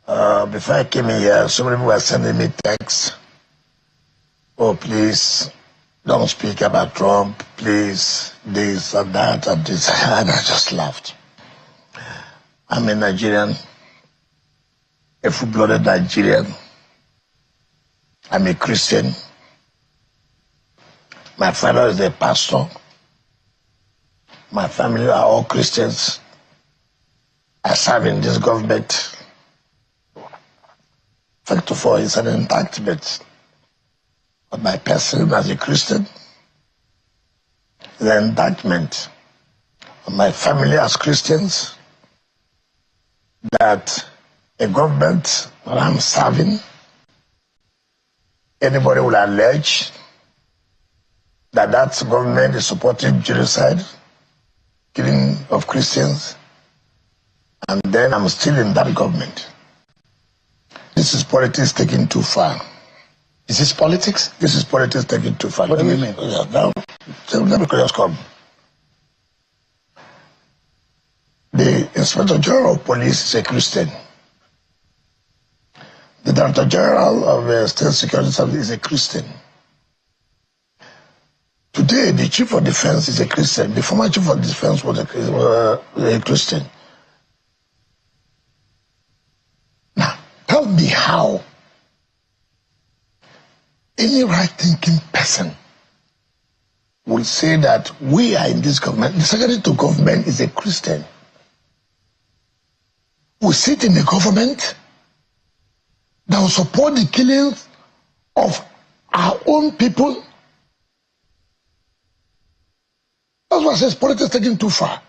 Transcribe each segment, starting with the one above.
Before I came in here, so many people were sending me texts. Oh, please, don't speak about Trump. Please, this and that and this. And I just laughed. I'm a Nigerian, a full-blooded Nigerian. I'm a Christian. My father is a pastor. My family are all Christians. I serve in this government. First of all, it's an indictment of my person as a Christian. It's an indictment of my family as Christians that a government that I'm serving, anybody will allege that that government is supporting genocide, killing of Christians, and then I'm still in that government. This is politics taken too far. Is this politics? This is politics taken too far. What do you mean? Now, let me just come. The Inspector General of Police is a Christian. The Director General of State Security Service is a Christian. Today, the Chief of Defense is a Christian. The former Chief of Defense was a Christian. Now, tell me how any right-thinking person will say that we are in this government. The Secretary to Government is a Christian. We sit in a government that will support the killings of our own people. That's why I say politics taking too far.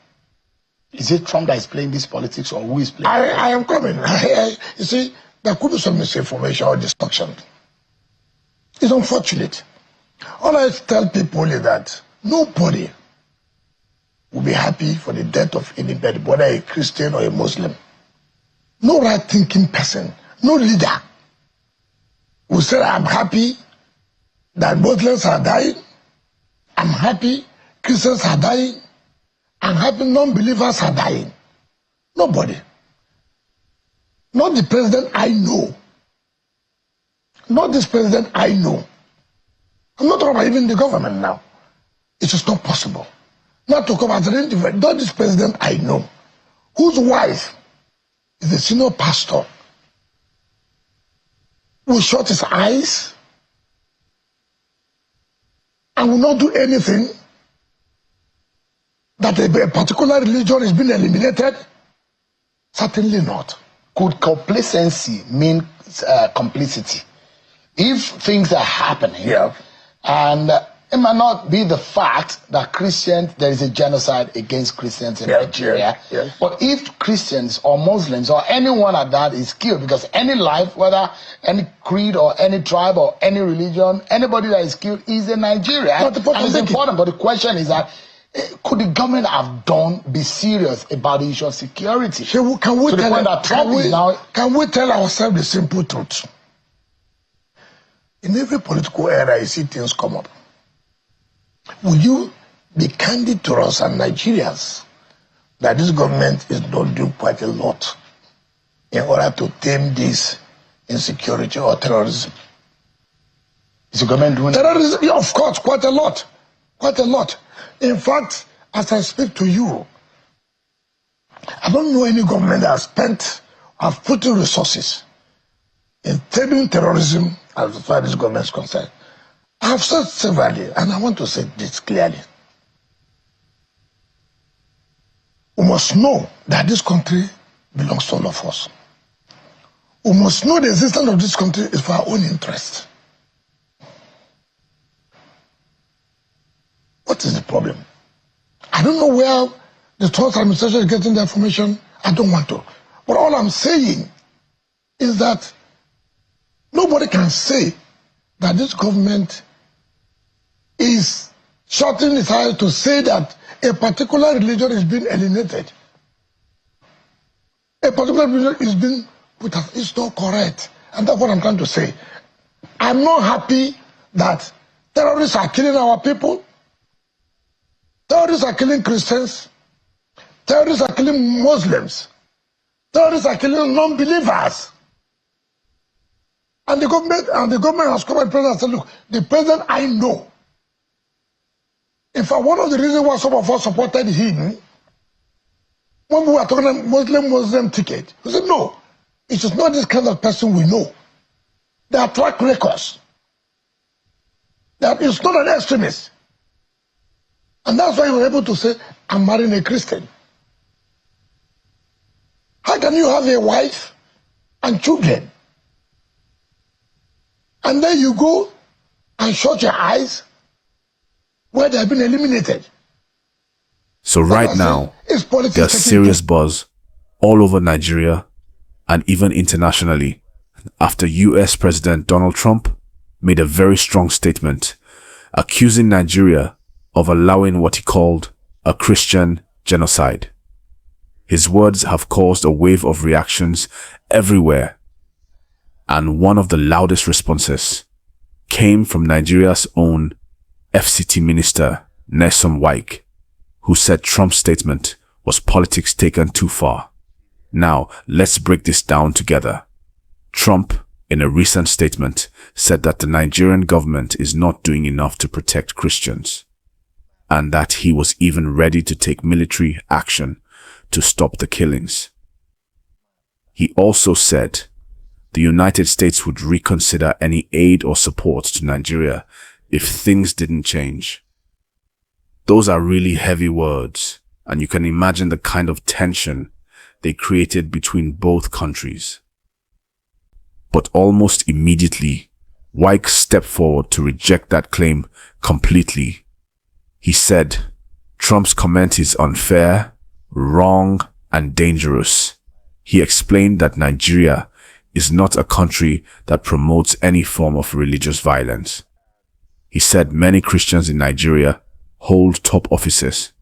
Is it Trump that is playing this politics, or who is playing? I am coming. You see, there could be some misinformation or destruction. It's unfortunate. All I tell people is that nobody will be happy for the death of anybody, whether a Christian or a Muslim. No right-thinking person, no leader will say, I'm happy that Muslims are dying. I'm happy Christians are dying. I'm happy non-believers are dying. Nobody. Not the president I know. Not this president I know. I'm not talking about even the government now. It is not possible. Not to come as an individual. Not this president I know, whose wife is a senior pastor, will shut his eyes and will not do anything that a particular religion is being eliminated. Certainly not. Could complacency mean complicity? If things are happening, and it might not be the fact that there is a genocide against Christians in Nigeria, but if Christians or Muslims or anyone at that is killed, because any life, whether any creed or any tribe or any religion, anybody that is killed is a Nigerian. And it's important, but the question is that could the government have be serious about the issue of security? Can we tell ourselves the simple truth? In every political era, you see things come up. Will you be candid to us and Nigerians that this government is not doing quite a lot in order to tame this insecurity or terrorism? Is the government doing terrorism? Yeah, of course, quite a lot. Quite a lot. In fact, as I speak to you, I don't know any government that has put in resources in taming terrorism as far as this government is concerned. I have said severally, and I want to say this clearly. We must know that this country belongs to all of us. We must know the existence of this country is for our own interest. What is the problem? I don't know where the Trump administration is getting the information. I don't want to. But all I'm saying is that nobody can say that this government is shutting its eyes to say that a particular religion is being alienated. A particular religion is being put as, it's not correct. And that's what I'm trying to say. I'm not happy that terrorists are killing our people. Terrorists are killing Christians. Terrorists are killing Muslims. Terrorists are killing non-believers. And the government has come and president and said, look, the president I know. In fact, one of the reasons why some of us supported him, when we were talking about Muslim ticket, we said, no, it is not this kind of person we know. They are track records. That is not an extremist. And that's why he was able to say, I'm marrying a Christian. How can you have a wife and children, and then you go and shut your eyes where they have been eliminated? So right now, there's serious buzz all over Nigeria and even internationally after US President Donald Trump made a very strong statement accusing Nigeria of allowing what he called a Christian genocide. His words have caused a wave of reactions everywhere, and one of the loudest responses came from Nigeria's own FCT Minister Nyesom Wike, who said Trump's statement was politics taken too far. Now, let's break this down together. Trump, in a recent statement, said that the Nigerian government is not doing enough to protect Christians, and that he was even ready to take military action to stop the killings. He also said the United States would reconsider any aid or support to Nigeria if things didn't change. Those are really heavy words, and you can imagine the kind of tension they created between both countries. But almost immediately, Wike stepped forward to reject that claim completely. He said, Trump's comment is unfair, wrong, and dangerous. He explained that Nigeria is not a country that promotes any form of religious violence. He said many Christians in Nigeria hold top offices,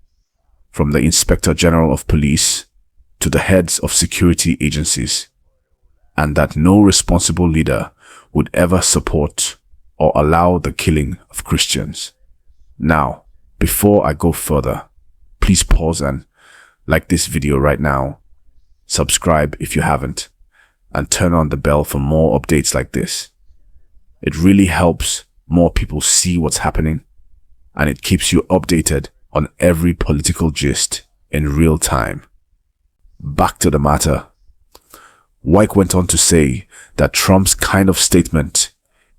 from the Inspector General of Police to the heads of security agencies, and that no responsible leader would ever support or allow the killing of Christians. Now, before I go further, please pause and like this video right now, subscribe if you haven't, and turn on the bell for more updates like this. It really helps more people see what's happening, and it keeps you updated on every political gist in real time. Back to the matter. Wike went on to say that Trump's kind of statement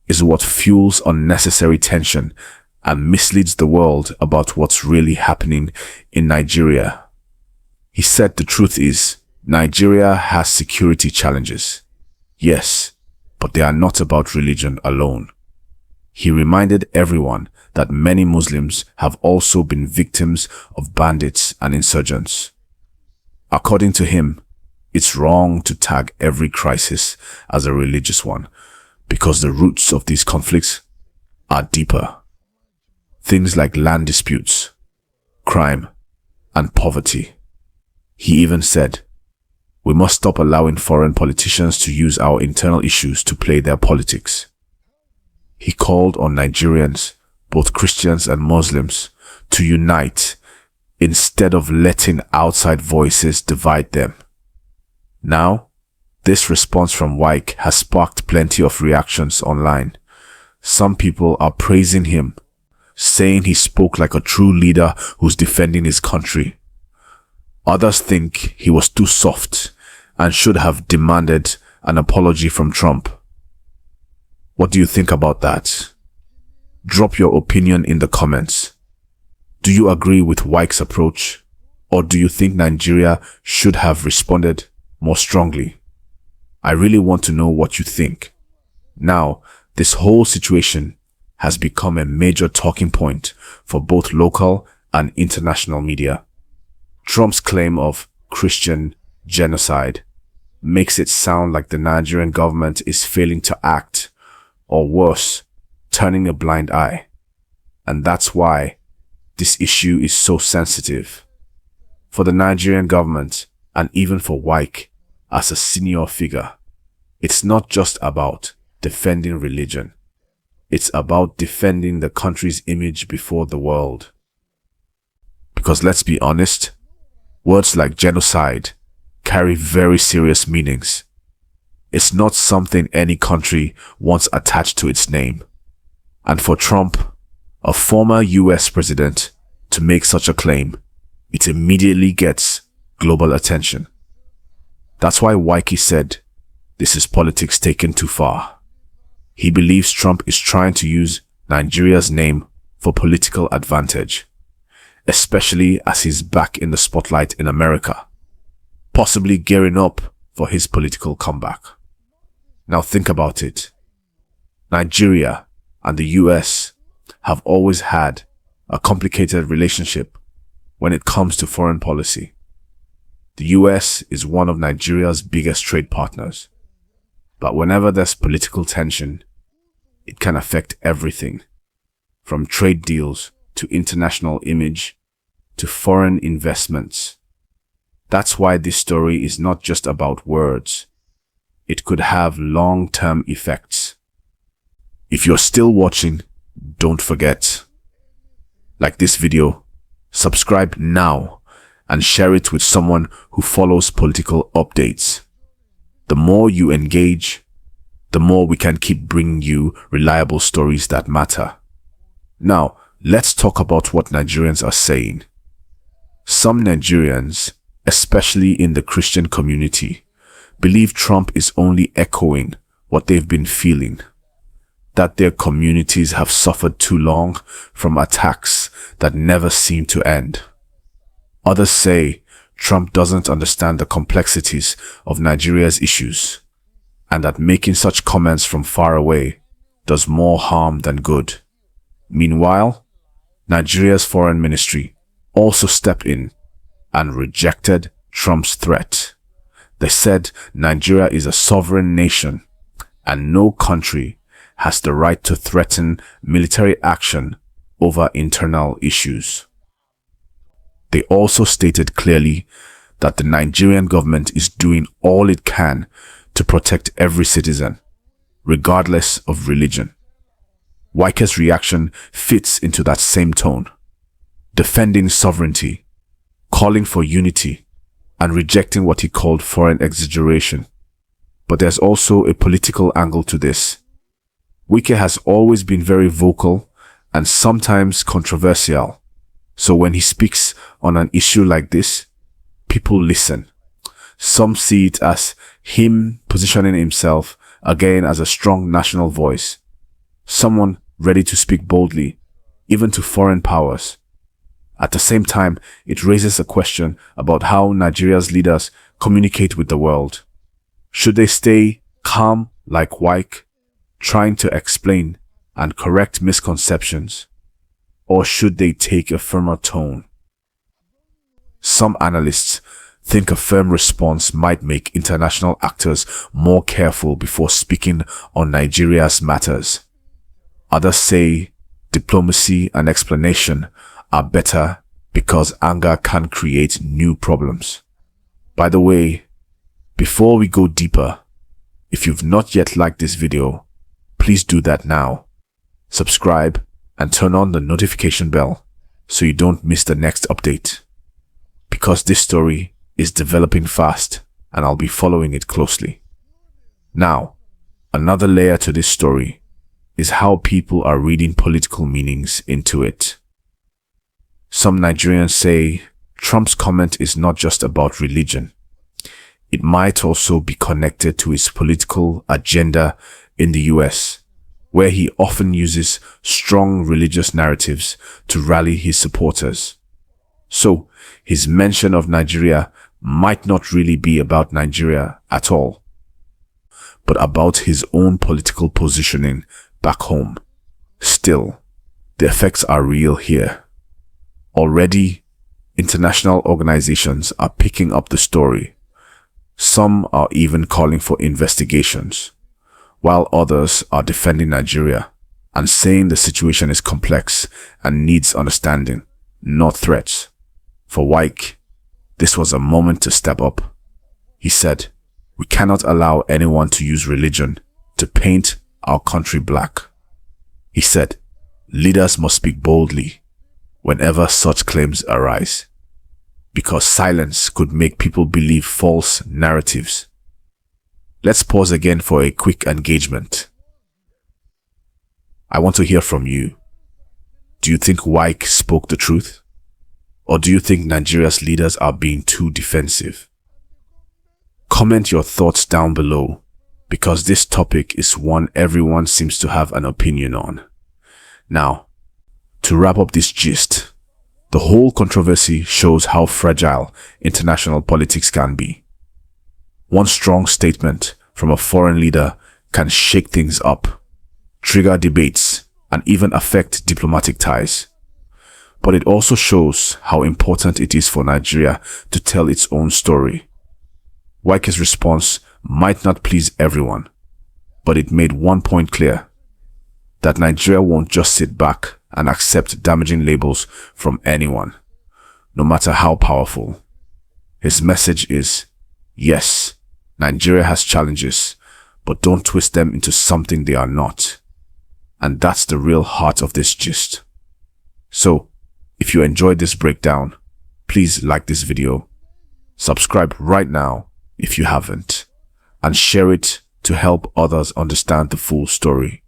is what fuels unnecessary tension and misleads the world about what's really happening in Nigeria. He said the truth is, Nigeria has security challenges. Yes, but they are not about religion alone. He reminded everyone that many Muslims have also been victims of bandits and insurgents. According to him, it's wrong to tag every crisis as a religious one because the roots of these conflicts are deeper. Things like land disputes, crime, and poverty. He even said, we must stop allowing foreign politicians to use our internal issues to play their politics. He called on Nigerians, both Christians and Muslims, to unite instead of letting outside voices divide them. Now, this response from Wike has sparked plenty of reactions online. Some people are praising him, saying he spoke like a true leader who's defending his country. Others think he was too soft and should have demanded an apology from Trump. What do you think about that? Drop your opinion in the comments. Do you agree with Wike's approach, or do you think Nigeria should have responded more strongly? I really want to know what you think. Now, this whole situation has become a major talking point for both local and international media. Trump's claim of Christian genocide makes it sound like the Nigerian government is failing to act, or worse, turning a blind eye. And that's why this issue is so sensitive. For the Nigerian government, and even for Wike as a senior figure, it's not just about defending religion. It's about defending the country's image before the world. Because let's be honest, words like genocide carry very serious meanings. It's not something any country wants attached to its name. And for Trump, a former US president, to make such a claim, it immediately gets global attention. That's why Wike said, this is politics taken too far. He believes Trump is trying to use Nigeria's name for political advantage, especially as he's back in the spotlight in America, possibly gearing up for his political comeback. Now think about it. Nigeria and the US have always had a complicated relationship when it comes to foreign policy. The US is one of Nigeria's biggest trade partners. But whenever there's political tension, it can affect everything, from trade deals to international image to foreign investments. That's why this story is not just about words. It could have long-term effects. If you're still watching, don't forget, like this video, subscribe now, and share it with someone who follows political updates. The more you engage, the more we can keep bringing you reliable stories that matter. Now, let's talk about what Nigerians are saying. Some Nigerians, especially in the Christian community, believe Trump is only echoing what they've been feeling, that their communities have suffered too long from attacks that never seem to end. Others say Trump doesn't understand the complexities of Nigeria's issues, and that making such comments from far away does more harm than good. Meanwhile, Nigeria's foreign ministry also stepped in and rejected Trump's threat. They said Nigeria is a sovereign nation and no country has the right to threaten military action over internal issues. They also stated clearly that the Nigerian government is doing all it can to protect every citizen, regardless of religion. Wike's reaction fits into that same tone, defending sovereignty, calling for unity, and rejecting what he called foreign exaggeration. But there's also a political angle to this. Wike has always been very vocal and sometimes controversial. So when he speaks on an issue like this, people listen. Some see it as him positioning himself again as a strong national voice, someone ready to speak boldly, even to foreign powers. At the same time, it raises a question about how Nigeria's leaders communicate with the world. Should they stay calm like Wike, trying to explain and correct misconceptions, or should they take a firmer tone? Some analysts think a firm response might make international actors more careful before speaking on Nigeria's matters. Others say diplomacy and explanation are better because anger can create new problems. By the way, before we go deeper, if you've not yet liked this video, please do that now. Subscribe and turn on the notification bell so you don't miss the next update. Because this story is developing fast and I'll be following it closely. Now, another layer to this story is how people are reading political meanings into it. Some Nigerians say Trump's comment is not just about religion. It might also be connected to his political agenda in the US, where he often uses strong religious narratives to rally his supporters. So, his mention of Nigeria might not really be about Nigeria at all, but about his own political positioning back home. Still, the effects are real here. Already, international organizations are picking up the story. Some are even calling for investigations, while others are defending Nigeria and saying the situation is complex and needs understanding, not threats. For Wike, this was a moment to step up. He said, "We cannot allow anyone to use religion to paint our country black." He said, "Leaders must speak boldly whenever such claims arise, because silence could make people believe false narratives." Let's pause again for a quick engagement. I want to hear from you. Do you think Wike spoke the truth? Or do you think Nigeria's leaders are being too defensive? Comment your thoughts down below, because this topic is one everyone seems to have an opinion on. Now, to wrap up this gist, the whole controversy shows how fragile international politics can be. One strong statement from a foreign leader can shake things up, trigger debates, and even affect diplomatic ties. But it also shows how important it is for Nigeria to tell its own story. Wike's response might not please everyone, but it made one point clear: that Nigeria won't just sit back and accept damaging labels from anyone, no matter how powerful. His message is, yes, Nigeria has challenges, but don't twist them into something they are not. And that's the real heart of this gist. So, if you enjoyed this breakdown, please like this video, subscribe right now if you haven't, and share it to help others understand the full story,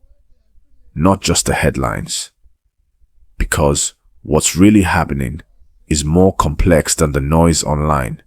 not just the headlines. Because what's really happening is more complex than the noise online.